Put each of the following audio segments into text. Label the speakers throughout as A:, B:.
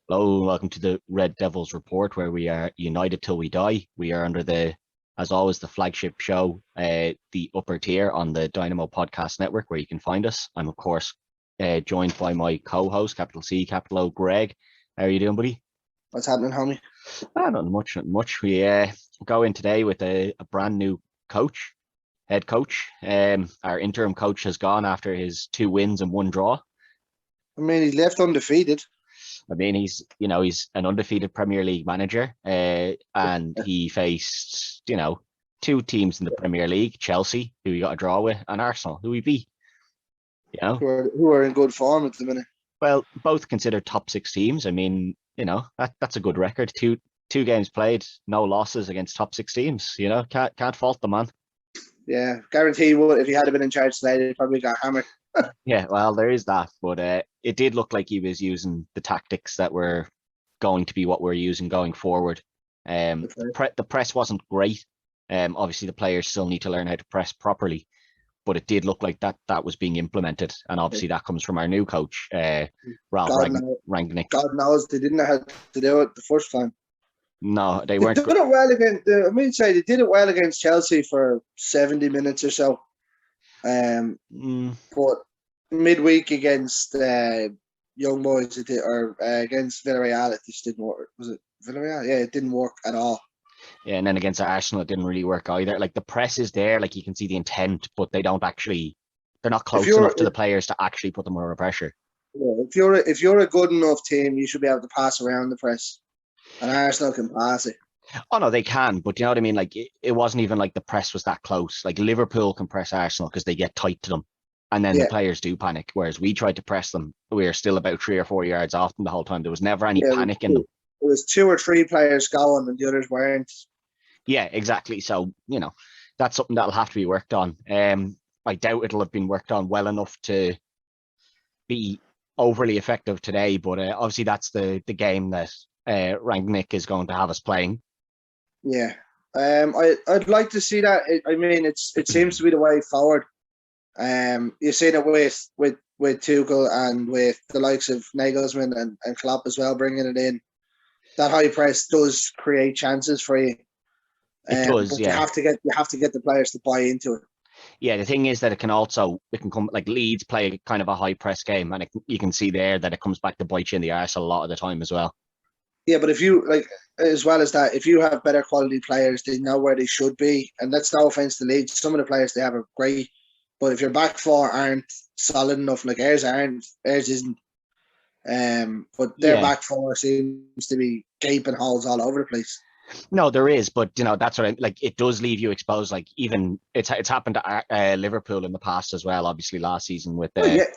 A: Hello, welcome to the Red Devils Report, where we are United Till We Die. We are under as always, the flagship show, the upper tier on the Dynamo Podcast Network, where you can find us. I'm, of course, joined by my co-host, capital C, capital O, Greg. How are you doing, buddy?
B: What's happening, homie?
A: Not much. We go in today with a brand new head coach. Our interim coach has gone after his 2 wins and 1 draw.
B: I mean, he's left undefeated.
A: I mean, he's an undefeated Premier League manager, and he faced 2 teams in the Premier League: Chelsea, who he got a draw with, and Arsenal, who he beat.
B: Who are in good form at the minute.
A: Well, both considered top 6 teams. I mean, that's a good record. Two games played, no losses against top 6 teams. Can't fault the man.
B: Yeah, guarantee you would. If he had been in charge today, he probably got hammered.
A: Yeah, well, there is that, but it did look like he was using the tactics that were going to be what we're using going forward. The press wasn't great. Obviously, the players still need to learn how to press properly, but it did look like that was being implemented, and obviously that comes from our new coach, Ralph Rangnick.
B: God knows they didn't know how to do it the first time.
A: No, they weren't.
B: They did it well against. They did it well against Chelsea for 70 minutes or so. But midweek against young boys, against Villarreal, it just didn't work. Was it Villarreal? Yeah, it didn't work at all.
A: Yeah, and then against Arsenal, it didn't really work either. Like, the press is there, like you can see the intent, but they're not close enough to the players to actually put them under pressure.
B: Yeah, if you're a good enough team, you should be able to pass around the press, and Arsenal can pass it.
A: Oh no, they can, but you know what I mean? Like, it wasn't even like the press was that close. Like, Liverpool can press Arsenal because they get tight to them, and then the players do panic. Whereas we tried to press them, we were still about 3 or 4 yards off them the whole time. There was never any panic in them.
B: It was 2 or 3 players going, and the others weren't.
A: Yeah, exactly. So that's something that'll have to be worked on. I doubt it'll have been worked on well enough to be overly effective today. But obviously, that's the game that Rangnick is going to have us playing.
B: Yeah, I'd like to see that. It seems to be the way forward. You've seen it with Tuchel and with the likes of Nagelsmann and Klopp as well, bringing it in. That high press does create chances for you.
A: It does,
B: but
A: yeah.
B: You have to get the players to buy into it.
A: Yeah, the thing is that it can come, like, Leeds play kind of a high press game, and you can see there that it comes back to bite you in the arse a lot of the time as well.
B: Yeah, but if you, as well as that, if you have better quality players, they know where they should be. And that's no offense to Leeds. Some of the players they have are great. But if your back 4 aren't solid enough, like ours isn't. But their back 4 seems to be gaping holes all over the place.
A: No, there is, but that's what it does leave you exposed. Like, even it's happened to Liverpool in the past as well. Obviously, last season with the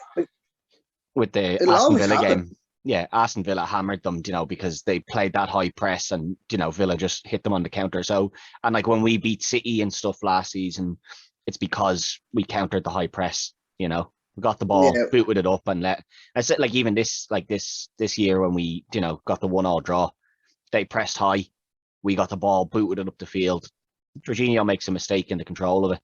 A: Aston Villa game. Yeah, Aston Villa hammered them, because they played that high press, and Villa just hit them on the counter. So, and like when we beat City and stuff last season, it's because we countered the high press. We got the ball, booted it up, and I said, like, even this year when we got the 1-1 draw, they pressed high. We got the ball, booted it up the field. Jorginho makes a mistake in the control of it,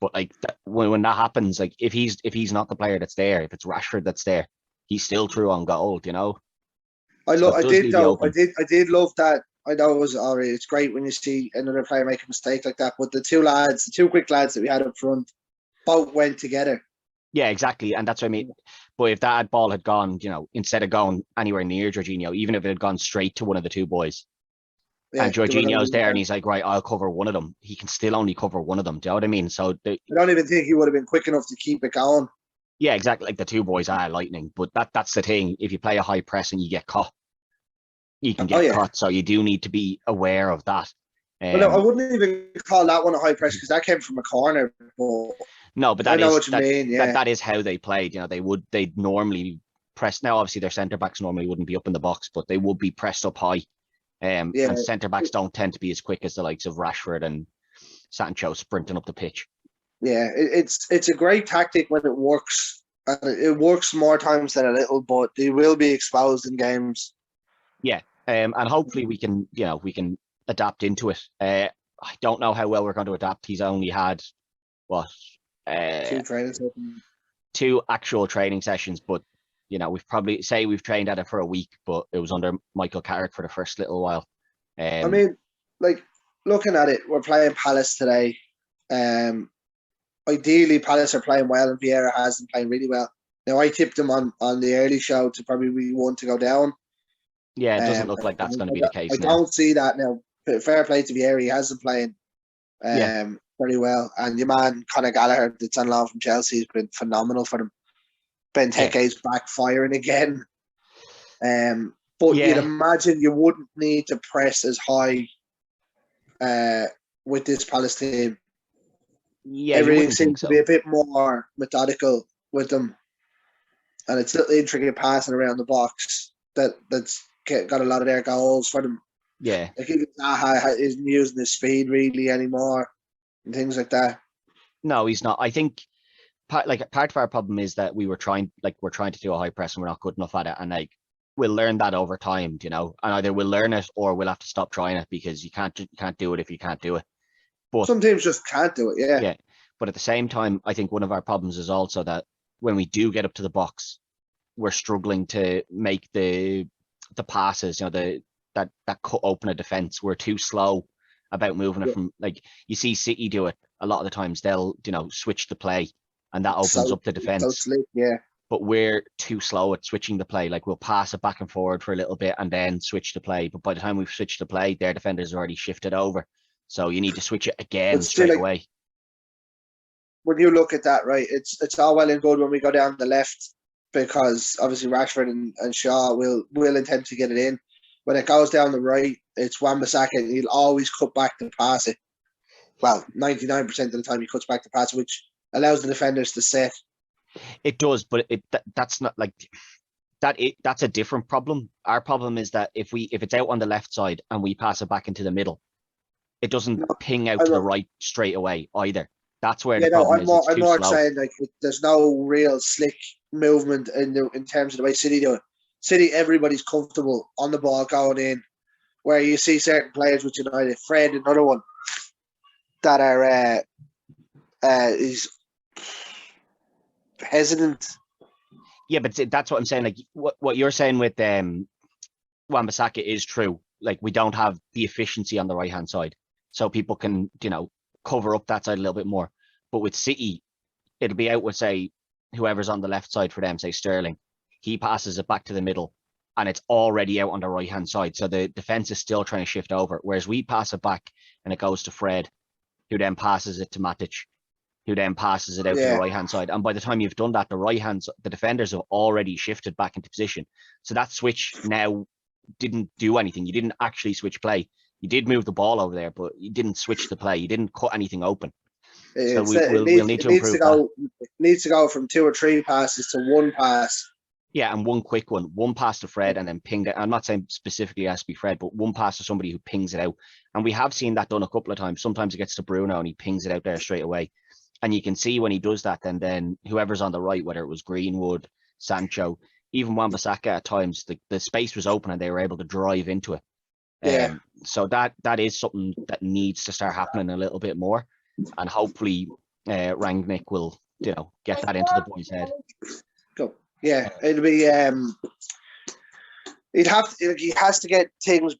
A: but like when that happens, like if he's not the player that's there, if it's Rashford that's there, he's still through on goal.
B: I did love that. I know it was already. It's great when you see another player make a mistake like that. But the 2 quick lads that we had up front, both went together.
A: Yeah, exactly, and that's what I mean. But if that ball had gone, instead of going anywhere near Jorginho, even if it had gone straight to one of the 2 boys. Yeah, and Jorginho's there, and he's like, right, I'll cover one of them. He can still only cover one of them. Do you know what I mean? So
B: I don't even think he would have been quick enough to keep it going.
A: Yeah, exactly. Like, the 2 boys are lightning, but that's the thing. If you play a high press and you get caught, you can get caught. So you do need to be aware of that.
B: Well, no, I wouldn't even call that one a high press because that came from a corner.
A: But I know what you mean. Yeah, that is how they played. They'd normally press. Now, obviously, their centre backs normally wouldn't be up in the box, but they would be pressed up high. And centre backs don't tend to be as quick as the likes of Rashford and Sancho sprinting up the pitch.
B: Yeah, it's a great tactic when it works. And it works more times than a little, but they will be exposed in games.
A: Yeah, and hopefully we can adapt into it. I don't know how well we're going to adapt. He's only had
B: 2 training sessions.
A: 2 actual training sessions, but we've probably say we've trained at it for a week, but it was under Michael Carrick for the first little while.
B: I mean, like looking at it, we're playing Palace today. Ideally, Palace are playing well, and Vieira has them playing really well. Now, I tipped them on the early show to probably be one to go down.
A: Yeah, it doesn't look like that's going to be the case
B: I
A: now.
B: don't see that now. Fair play to Vieira, he has them playing very well. And your man, Conor Gallagher, that's on loan from Chelsea, has been phenomenal for them. Benteke's back firing again. But you'd imagine you wouldn't need to press as high with this Palace team.
A: Yeah,
B: everything seems to be a bit more methodical with them. And it's little intricate passing around the box that's got a lot of their goals for them.
A: Yeah.
B: Like even Zaha isn't using his speed really anymore and things like that.
A: No, he's not. I think part of our problem is that we're trying to do a high press and we're not good enough at it. And we'll learn that over time, and either we'll learn it or we'll have to stop trying it because you can't do it if you can't do it. But
B: some teams just can't do it, yeah.
A: Yeah. But at the same time, I think one of our problems is also that when we do get up to the box, we're struggling to make the passes, that cut open a defense. We're too slow about moving it from, you see City do it a lot of the times. They'll, switch the play and that opens up the defense.
B: So slick, yeah.
A: But we're too slow at switching the play. We'll pass it back and forward for a little bit and then switch the play. But by the time we've switched the play, their defenders already shifted over. So you need to switch it again straight away.
B: When you look at that, right, it's all well and good when we go down the left because obviously Rashford and Shaw will intend to get it in. When it goes down the right, it's Wan-Bissaka and he'll always cut back to pass it. Well, 99% of the time he cuts back to pass it, which allows the defenders to set.
A: It does, but that's not that's a different problem. Our problem is that if it's out on the left side and we pass it back into the middle, it doesn't ping out to the right straight away either. That's where the problem is. I'm more
B: saying there's no real slick movement in terms of the way City do it. City, everybody's comfortable on the ball going in, where you see certain players with United, Fred, another one, that are is hesitant.
A: Yeah, but that's what I'm saying. What you're saying with Wan-Bissaka is true. We don't have the efficiency on the right hand side, so people can cover up that side a little bit more. But with City, it'll be out with, say, whoever's on the left side for them, say Sterling. He passes it back to the middle and it's already out on the right hand side. So the defense is still trying to shift over. Whereas we pass it back and it goes to Fred, who then passes it to Matic, who then passes it out to the right hand side. And by the time you've done that, the defenders have already shifted back into position. So that switch now didn't do anything. You didn't actually switch play. You did move the ball over there, but you didn't switch the play. You didn't cut anything open. So we'll need to improve that.
B: It needs to go from 2 or 3 passes to 1 pass.
A: Yeah, and one quick one pass to Fred and then ping it. I'm not saying specifically it has to be Fred, but one pass to somebody who pings it out. And we have seen that done a couple of times. Sometimes it gets to Bruno and he pings it out there straight away. And you can see when he does that, then whoever's on the right, whether it was Greenwood, Sancho, even Wan-Bissaka at times, the space was open and they were able to drive into it.
B: Yeah.
A: So that is something that needs to start happening a little bit more. And hopefully Rangnick will, get that into the boys' head.
B: Go. Yeah, it'll be. He has to get things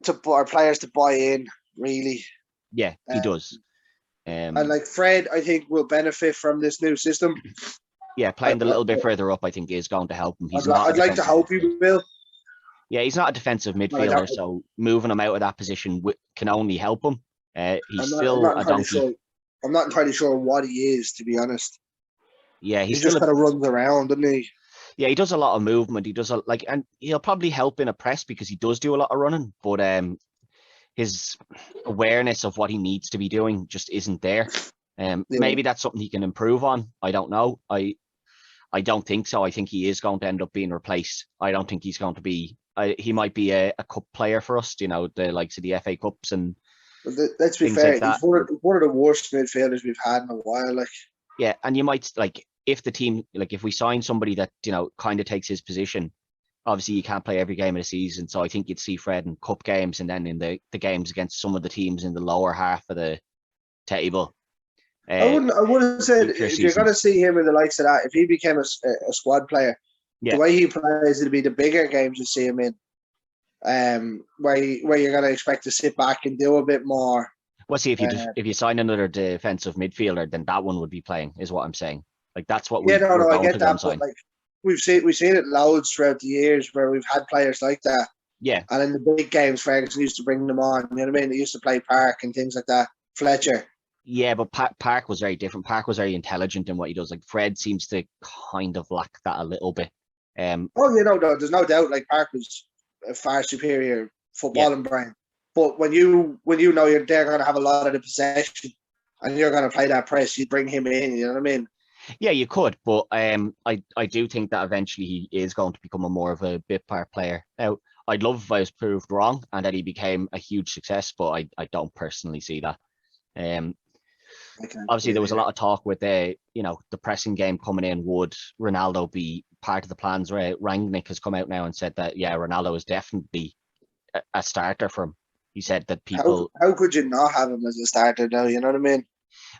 B: to our players to buy in. Really.
A: Yeah, he does.
B: And Fred, I think will benefit from this new system.
A: Yeah, playing a little bit further up, I think, is going to help him.
B: I'd like to hope he will.
A: Yeah, he's not a defensive midfielder, so moving him out of that position can only help him. He's still a donkey.
B: I'm not entirely sure what he is, to be honest.
A: Yeah,
B: he just kind of runs around, doesn't he?
A: Yeah, he does a lot of movement. He does and he'll probably help in a press because he does do a lot of running. But his awareness of what he needs to be doing just isn't there. Maybe that's something he can improve on. I don't know. I don't think so. I think he is going to end up being replaced. I don't think he's going to be. He might be a cup player for us. The likes of the FA Cups and.
B: Let's be fair. He's one of the worst midfielders we've had in a while.
A: Yeah, and you might if the team if we sign somebody that kind of takes his position. Obviously, you can't play every game of the season, so I think you'd see Fred in cup games and then in the games against some of the teams in the lower half of the table.
B: I wouldn't say if you're going to see him in the likes of that. If he became a squad player, The way he plays, it'll be the bigger games you see him in, where you're going to expect to sit back and do a bit more.
A: Well, see, if you sign another defensive midfielder, then that one would be playing, is what I'm saying. Like that's what we're
B: I
A: going
B: get
A: to
B: that,
A: go
B: but
A: sign.
B: like we've seen it loads throughout the years where we've had players like that.
A: Yeah.
B: And in the big games, Ferguson used to bring them on. You know what I mean? They used to play Park and things like that. Fletcher.
A: Yeah, but Park was very different. Park was very intelligent in what he does. Like Fred seems to kind of lack that a little bit.
B: There's no doubt. Like Park was a far superior footballing brain. But when you know they're going to have a lot of the possession and you're going to play that press, you bring him in. You know what I mean?
A: Yeah, you could, but I do think that eventually he is going to become more of a bit part player. Now, I'd love if I was proved wrong and that he became a huge success, but I don't personally see that. Obviously, there was a lot of talk with the pressing game coming in. Would Ronaldo be part of the plans? Right? Rangnick has come out now and said that Ronaldo is definitely a starter for him. He said that people.
B: How could you not have him as a starter now? You know what I mean?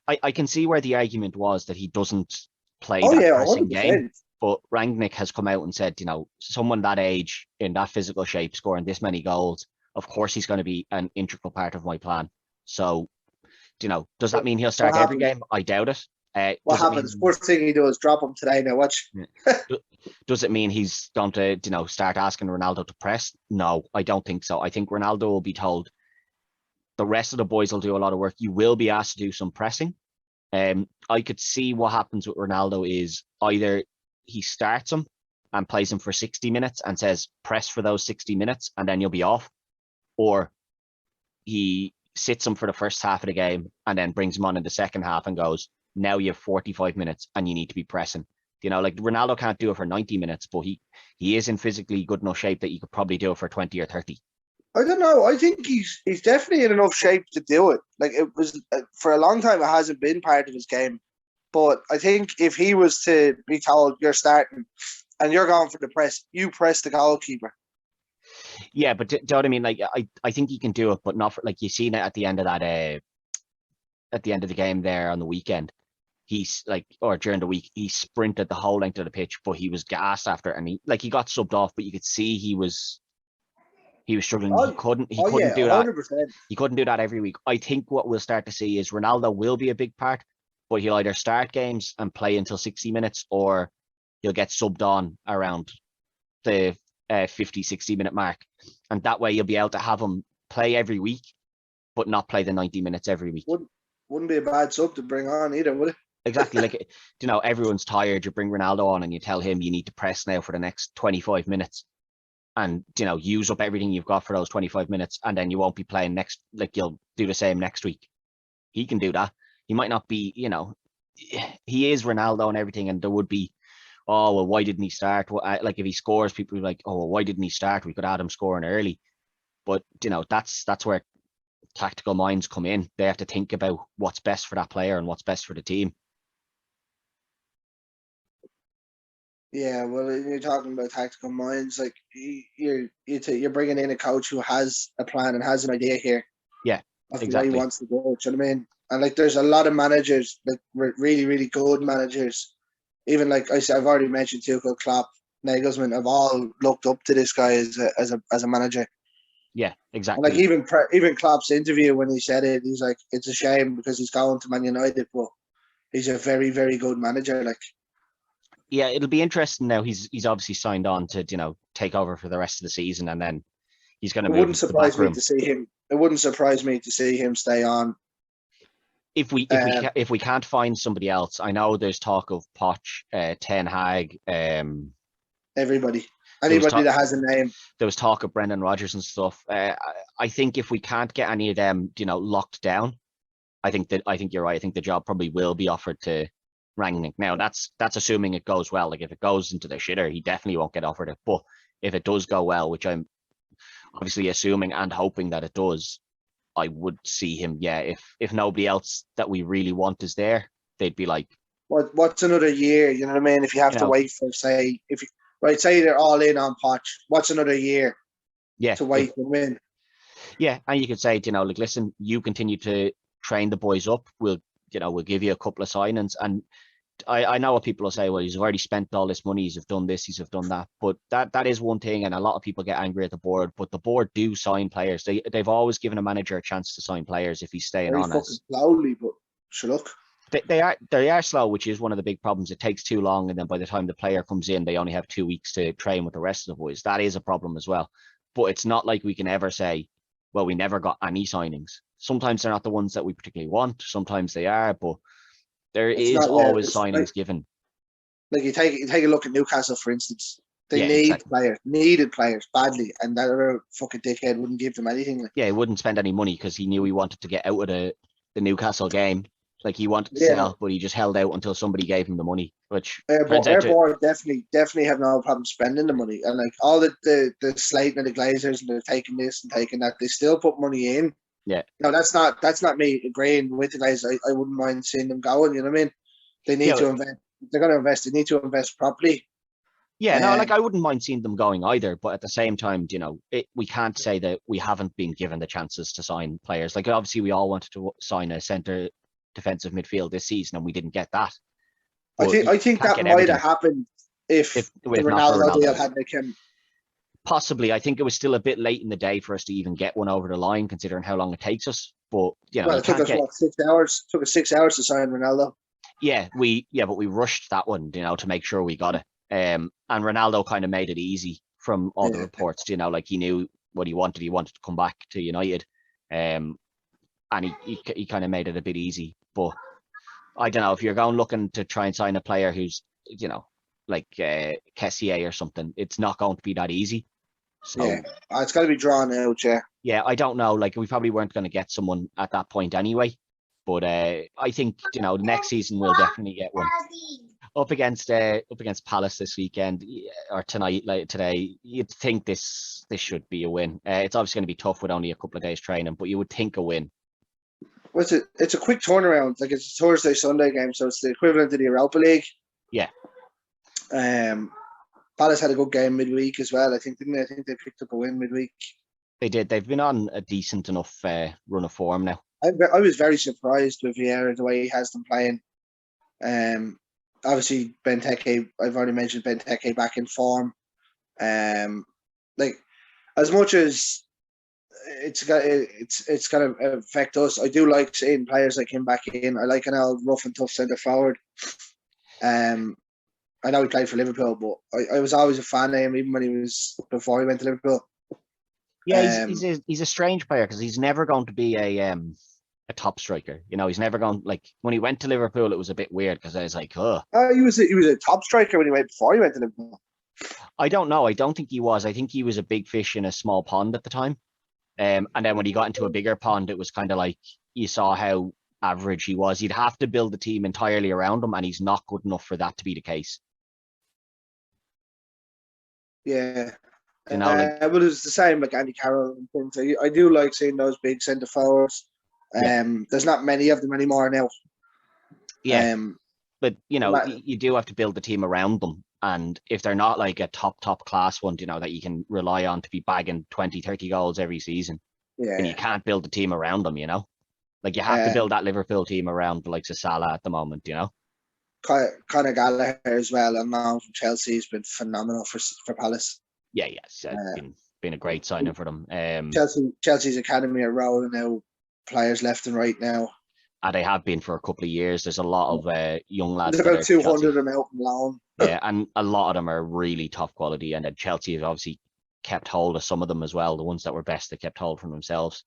A: I can see where the argument was that he doesn't play that pressing
B: 100%.
A: game. But Rangnick has come out and said, someone that age in that physical shape scoring this many goals, of course he's going to be an integral part of my plan. So, does that mean he'll start every game? I doubt it.
B: What happens? First thing he does, drop him today. Now watch.
A: Does it mean he's going to, start asking Ronaldo to press? No, I don't think so. I think Ronaldo will be told the rest of the boys will do a lot of work. You will be asked to do some pressing. I could see what happens with Ronaldo is either he starts him and plays him for 60 minutes and says press for those 60 minutes and then you'll be off, or he sits him for the first half of the game and then brings him on in the second half and goes, now you have 45 minutes and you need to be pressing. Like Ronaldo can't do it for 90 minutes, but he is in physically good enough shape that you could probably do it for 20 or 30.
B: I don't know. I think he's definitely in enough shape to do it. Like it was for a long time, it hasn't been part of his game. But I think if he was to be told you're starting and you're going for the press, you press the goalkeeper.
A: Yeah, but do you know what I mean? Like I think he can do it, but not for like you seen it at the end of that at the end of the game there on the weekend. He's or during the week, he sprinted the whole length of the pitch, but he was gassed after, and he got subbed off, but you could see he was struggling. He couldn't do 100%. that. He couldn't do that every week. I think what we'll start to see is Ronaldo will be a big part, but he'll either start games and play until 60 minutes, or he'll get subbed on around the 50, 60-minute mark. And that way you'll be able to have him play every week, but not play the 90 minutes every week.
B: Wouldn't be a bad sub to bring on either, would it?
A: Exactly. Like, everyone's tired. You bring Ronaldo on and you tell him you need to press now for the next 25 minutes and, use up everything you've got for those 25 minutes. And then you won't be playing next, you'll do the same next week. He can do that. He might not be, he is Ronaldo and everything. And there would be, oh, well, why didn't he start? Like if he scores, people will be like, oh, well, why didn't he start? We could add him scoring early. But, that's where tactical minds come in. They have to think about what's best for that player and what's best for the team.
B: Yeah, well, you're talking about tactical minds. Like you're bringing in a coach who has a plan and has an idea here.
A: Yeah,
B: of
A: exactly.
B: The way he wants to go. Do you know what I mean? And there's a lot of managers, really, really good managers. Even like I said, I've already mentioned Tuchel, Klopp, Nagelsmann have all looked up to this guy as a manager.
A: Yeah, exactly.
B: And even Klopp's interview when he said it, he's like, it's a shame because he's going to Man United, but he's a very, very good manager. Like.
A: Yeah, it'll be interesting now. He's obviously signed on to take over for the rest of the season, and then he's going to move. It wouldn't surprise me to see him.
B: It wouldn't surprise me to see him stay on.
A: If we can't find somebody else, I know there's talk of Poch, Ten Hag,
B: everybody, anybody that has a name.
A: There was talk of Brendan Rodgers and stuff. I think if we can't get any of them, locked down, I think you're right. I think the job probably will be offered to Rangnick. Now that's assuming it goes well. Like if it goes into the shitter, he definitely won't get offered it. But if it does go well, which I'm obviously assuming and hoping that it does, I would see him. Yeah, if nobody else that we really want is there, they'd be like,
B: what's another year? You know what I mean? If you have to wait for say they're all in on Poch, what's another year?
A: Yeah,
B: to wait and win.
A: Yeah, and you could say, listen, you continue to train the boys up. We'll give you a couple of signings, and I know what people will say. Well, he's already spent all this money. He's done this. He's done that. But that is one thing, and a lot of people get angry at the board. But the board do sign players. They've always given a manager a chance to sign players if he's staying
B: Very
A: on.
B: fucking slowly, but sure, look.
A: They are slow, which is one of the big problems. It takes too long, and then by the time the player comes in, they only have 2 weeks to train with the rest of the boys. That is a problem as well. But it's not like we can ever say, well, we never got any signings. Sometimes they're not the ones that we particularly want. Sometimes they are, but there is always signings given.
B: Like you take a look at Newcastle, for instance. They needed players badly, and that other fucking dickhead wouldn't give them anything. Like.
A: Yeah, he wouldn't spend any money because he knew he wanted to get out of the Newcastle game. Like he wanted to sell, but he just held out until somebody gave him the money. Which
B: our board definitely have no problem spending the money, and like all the Slayton and the Glazers, and they're taking this and taking that. They still put money in.
A: Yeah.
B: No, that's not me agreeing with the guys. I wouldn't mind seeing them going. You know what I mean? They need to invest. They're going to invest. They need to invest properly.
A: Yeah, no, like I wouldn't mind seeing them going either, but at the same time, we can't say that we haven't been given the chances to sign players. Like obviously, we all wanted to sign a centre defensive midfield this season, and we didn't get that.
B: But I think that might have happened if the Ronaldo deal hadn't come.
A: Possibly, I think it was still a bit late in the day for us to even get one over the line, considering how long it takes us. But
B: it took us 6 hours. It took us 6 hours to sign Ronaldo.
A: Yeah, but we rushed that one, to make sure we got it. And Ronaldo kind of made it easy from all the reports. Like he knew what he wanted. He wanted to come back to United, and he kind of made it a bit easy. But I don't know if you're going looking to try and sign a player who's like Kessié or something. It's not going to be that easy. So,
B: it's got to be drawn out.
A: Yeah, I don't know. Like we probably weren't going to get someone at that point anyway. But I think next season we'll definitely get one. Up against Palace this weekend or tonight, like today, you'd think this should be a win. It's obviously going to be tough with only a couple of days training, but you would think a win.
B: What's it? It's a quick turnaround. Like it's a Thursday Sunday game, so it's the equivalent of the Europa League.
A: Yeah.
B: Palace had a good game midweek as well. I think, didn't they? I think they picked up a win midweek.
A: They did. They've been on a decent enough run of form now.
B: I was very surprised with Vieira, the way he has them playing. Obviously Benteke, I've already mentioned Benteke back in form. Like as much as it's gonna affect us, I do like seeing players like him back in. I like an old rough and tough centre forward. I know he played for Liverpool, but I was always a fan of him even when before he went to Liverpool.
A: Yeah, he's a strange player because he's never going to be a top striker. He's never going, like when he went to Liverpool, it was a bit weird because I was like, oh.
B: He was a top striker before he went to Liverpool.
A: I don't know. I don't think he was. I think he was a big fish in a small pond at the time. And then when he got into a bigger pond, it was kind of like you saw how average he was. You'd have to build the team entirely around him, and he's not good enough for that to be the case.
B: Yeah. But it was the same like Andy Carroll and things. I do like seeing those big centre forwards. There's not many of them anymore now.
A: Yeah. But you do have to build the team around them. And if they're not like a top class one, that you can rely on to be bagging 20, 30 goals every season, then you can't build the team around them, Like you have to build that Liverpool team around the likes of Salah at the moment,
B: Conor Gallagher as well, and now from Chelsea has been phenomenal for Palace.
A: Yeah, yes, been a great signing for them.
B: Chelsea's academy are rolling out players left and right now.
A: And they have been for a couple of years. There's a lot of young lads.
B: There's about 200 of them out on loan.
A: Yeah, and a lot of them are really top quality. And then Chelsea have obviously kept hold of some of them as well. The ones that were best, they kept hold from themselves.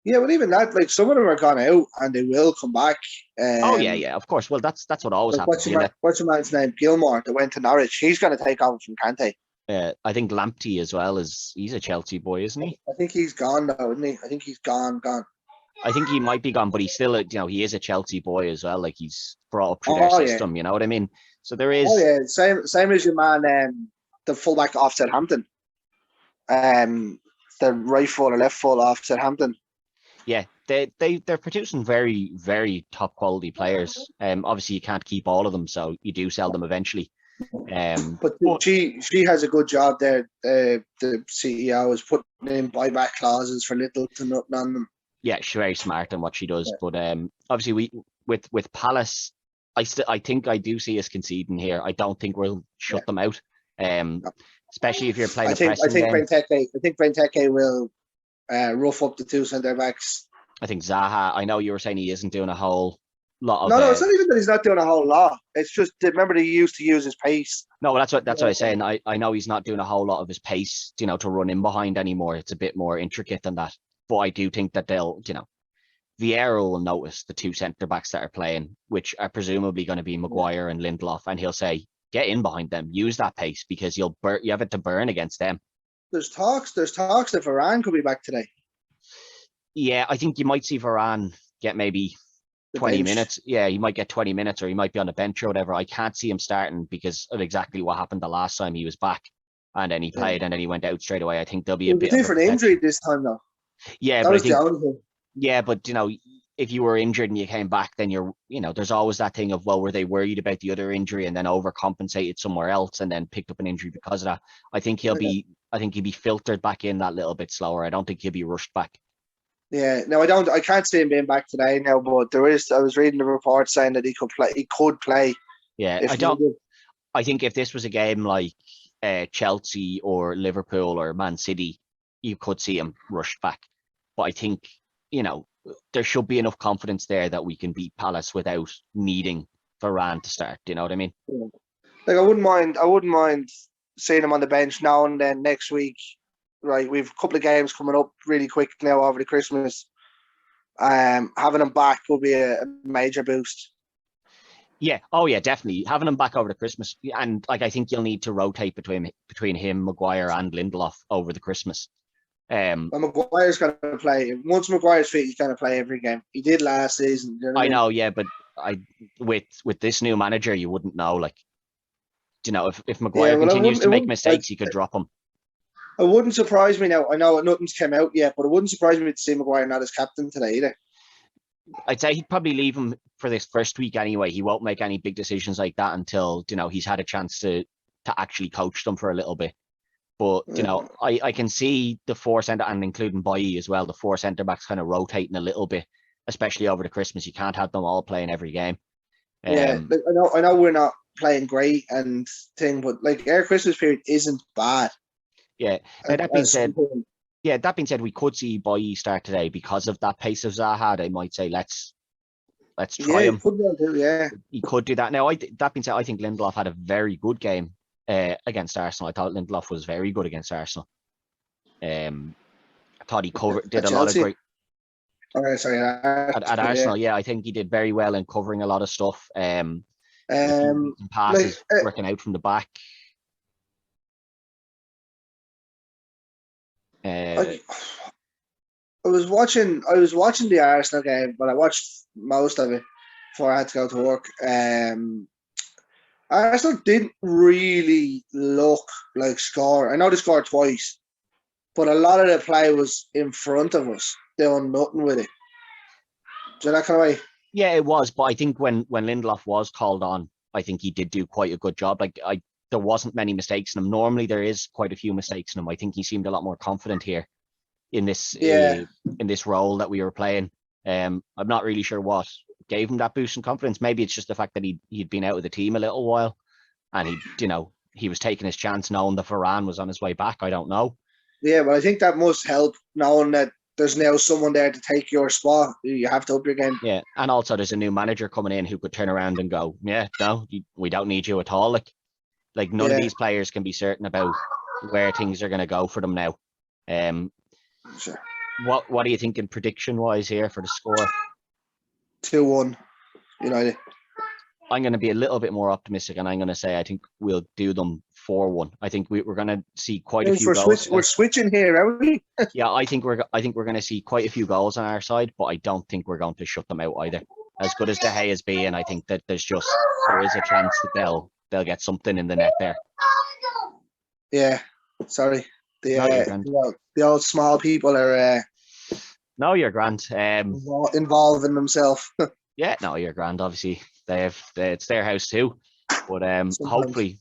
B: Yeah, but even that, like some of them are gone out and they will come back.
A: Yeah, of course. Well, that's what always happens.
B: What's your man's name? Gilmore that went to Norwich. He's going to take over from Kante.
A: I think Lamptey as well he's a Chelsea boy, isn't he?
B: I think he's gone though, isn't he? I think he's gone.
A: I think he might be gone, but he's still, he is a Chelsea boy as well. Like he's brought up through their system, you know what I mean? So there is.
B: Oh yeah, same as your man, the fullback off Southampton, the right full or left full off Southampton.
A: Yeah, they're producing very, very top quality players. Obviously you can't keep all of them, so you do sell them eventually.
B: But she has a good job there. The CEO is putting in buyback clauses for little to nothing on them.
A: Yeah, she's very smart in what she does. Yeah. But obviously with Palace, I think I do see us conceding here. I don't think we'll shut them out. Especially if you're playing
B: I
A: a
B: think
A: pressing game.
B: I think Benteke will rough up the two centre backs.
A: I think Zaha. I know you were saying he isn't doing a whole lot of.
B: No, it's not even that he's not doing a whole lot. It's just remember that he used to use his pace.
A: No, that's what I was saying. I know he's not doing a whole lot of his pace, to run in behind anymore. It's a bit more intricate than that. But I do think that they'll, Vieira will notice the two centre backs that are playing, which are presumably going to be Maguire and Lindelof, and he'll say, "Get in behind them, use that pace because you have it to burn against them."
B: There's talks that Varane could be back today.
A: Yeah, I think you might see Varane get maybe 20 minutes. Yeah, he might get 20 minutes or he might be on the bench or whatever. I can't see him starting because of exactly what happened the last time he was back and then he played and then he went out straight away. I think there'll be a bit
B: different injury this time though.
A: Yeah,
B: that was the only thing.
A: Yeah, but if you were injured and you came back, then there's always that thing of, well, were they worried about the other injury and then overcompensated somewhere else and then picked up an injury because of that? I think he'll be filtered back in that little bit slower. I don't think he'll be rushed back.
B: Yeah, no, I can't see him being back today now, but I was reading the report saying that he could play.
A: Yeah, I think if this was a game like Chelsea or Liverpool or Man City, you could see him rushed back. But I think, there should be enough confidence there that we can beat Palace without needing Varane to start. Do you know what I mean?
B: Yeah. Like I wouldn't mind seeing him on the bench now and then next week. Right, we've a couple of games coming up really quick now over the Christmas. Having him back will be a major boost.
A: Yeah. Oh, yeah, definitely. Having him back over the Christmas. And I think you'll need to rotate between him, Maguire and Lindelof over the Christmas.
B: Maguire's going to play. Once Maguire's fit, he's going to play every game. He did last season. You know what I mean?
A: know, yeah, but with this new manager, you wouldn't know. If Maguire continues to make mistakes, you could drop him.
B: It wouldn't surprise me now. I know nothing's come out yet, but it wouldn't surprise me to see Maguire not as captain today either.
A: I'd say he'd probably leave him for this first week anyway. He won't make any big decisions like that until, he's had a chance to actually coach them for a little bit. But, I can see the four centre, and including Bailly as well, the four centre backs kind of rotating a little bit, especially over the Christmas. You can't have them all playing every game.
B: I know we're not playing great and thing, but our Christmas period isn't bad.
A: Yeah. Now, that being said, we could see Bailly start today because of that pace of Zaha. They might say, let's try him. He could do that. Now, that being said, I think Lindelof had a very good game against Arsenal. I thought Lindelof was very good against Arsenal. I thought he did a lot of great. At Arsenal, yeah, I think he did very well in covering a lot of stuff. Passes working out from the back.
B: I was watching the Arsenal game, but I watched most of it before I had to go to work. Arsenal didn't really look like score. I know they scored twice, but a lot of the play was in front of us, doing nothing with it. Do you know that kind of way?
A: Yeah, it was. But I think when Lindelof was called on, I think he did do quite a good job. There wasn't many mistakes in him. Normally, there is quite a few mistakes in him. I think he seemed a lot more confident here in this in this role that we were playing. I'm not really sure what gave him that boost in confidence. Maybe it's just the fact that he'd been out of the team a little while, and he was taking his chance knowing that Varane was on his way back. I don't know. Yeah,
B: but I think that must help knowing that there's now someone there to take your spot. You have to up your game.
A: Yeah, and also there's a new manager coming in who could turn around and go, yeah, no, we don't need you at all. Like none of these players can be certain about where things are going to go for them now.
B: Sure.
A: What are you thinking prediction wise here for the score?
B: 2-1 United.
A: I'm going to be a little bit more optimistic, and I'm going to say I think we'll do them 4-1. I think we're going to see quite a few goals.
B: We're switching here, are we?
A: Yeah, I think we're going to see quite a few goals on our side, but I don't think we're going to shut them out either. As good as De Gea has been, I think that there is a chance that they'll get something in the net there.
B: Yeah, sorry. The old small people are.
A: No, you're grand.
B: Involving themselves.
A: Yeah, no, you're grand. Obviously, it's their house too. But hopefully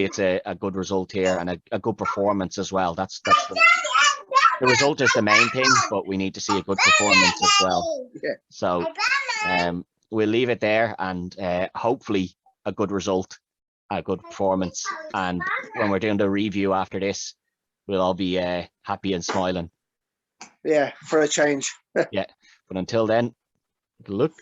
A: it's a good result here and a good performance as well. That's the result is the main thing, but we need to see a good performance as well.
B: Yeah.
A: So, we'll leave it there, and hopefully a good result, a good performance. And when we're doing the review after this, we'll all be happy and smiling.
B: Yeah, for a change.
A: Yeah. But until then, good luck.